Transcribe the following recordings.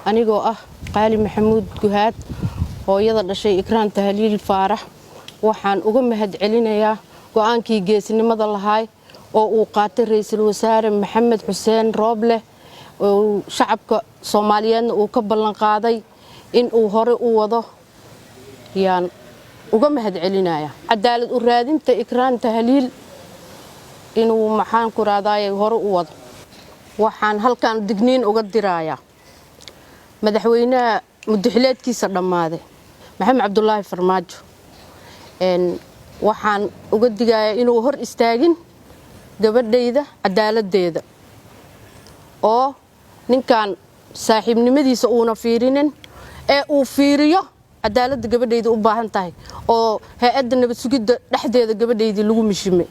anigoo ah Qaali Maxamuud Guhaad hooyada dhashay Ikraan Tahliil Faarax waxaan uga mahadcelinayaa go'aankii geesinimada lahaay oo uu qaatay ra'iisul wasaare Maxamed Xuseen Rooble oo shacabka Soomaaliyeed uu ka ballan qaaday in uu hore u wado yaan uga mahadcelinayaa cadaalad u raadinta Ikraan Tahliil inuu maxaan ku raadayay hore u wado waxaan halkan digniin uga dirayaa madaxweynaha muddaxileedkiisa dhamaaday Maxamed Cabdullaahi Farmaajo waxaan uga digayaa inuu hor istaagin gabadhayda cadaaladeeda oo ninkan saaxiibnimadiisa uuna fiirinin ee uu fiiriyo cadaaladda gabadhayda u baahan tahay oo hay'adda nabad sugidda dhexdeeda gabadhayda lagu mishimay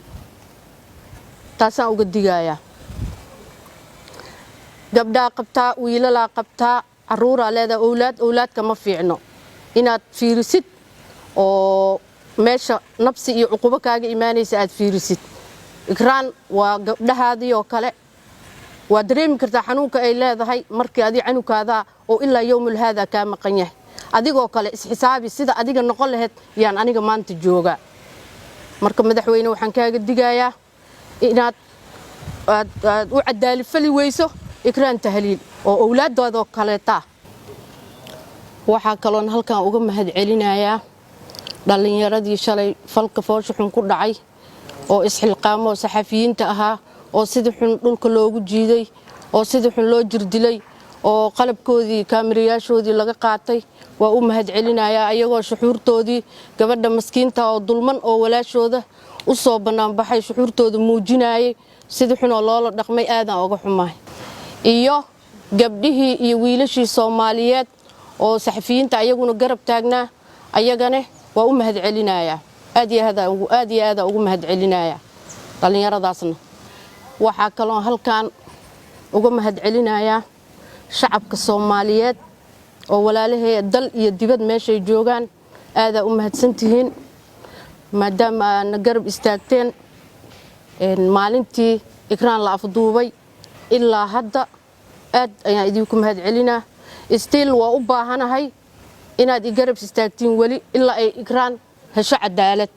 taasaan uga digayaa gabdhaa qabtaa wiilalaa qabtaa caruuraa leedahay awlaadka ma fiicno inaad fiirisid oo meesha nabsi iyo cuqubo kaaga imaanaysa aad fiirisid Ikraan waa gabdhahaadii oo kale waa dareemi kartaa xanuunka ay leedahay markii adiga canukaada oo ilaa yawmul hada ka maqan yahay adigoo kale isxisaabi sida adiga noqon lahayd yaan aniga maanta jooga marka madaxweyne waxaan kaaga digayaa inaad u cadaalad fali weyso Ikraan Tahliil oo awlaadooda kale taa waxa kaloon halkan uga mahadcelinayaa dhalinyaradii shalay falka foosho xun ku dhacay oo isxilqaamo saxafiyiinta ahaa oo sidii xun dhulka loogu jiiday oo sidii xun loo jirdilay oo qalabkoodii kaamirayaashoodii laga qaatay waa u mahadcelinayaa ayagoo shuxuurtoodii gabadha maskiinta oo dulman oo walaashooda u soo banaan baxay shuxuurtooda muujinayay sidii xun oo loola dhaqmay aadan uga xumaay iyo gabdhihii iyo wiilashii Soomaaliyeed oo saxafiyiinta ayaguna garab taagnaa ayagana waa u mahadcelinayaa aad iyo aad ugu mahadcelinayaa dhalinyaradaasna waxa kale oo halkan uga mahadcelinayaa shacabka Soomaaliyeed oo walaalahay dal iyo dibad meeshay joogan aad u mahadsantihiin maadaama aan garab istaagteen maalintii Ikraan la afduubay ilaa hadda aad ayaan idinku mahadcelinaa still waa u baahanahay inaad i garab istaagtiin wali ilaa ay Ikraan hesho cadaalad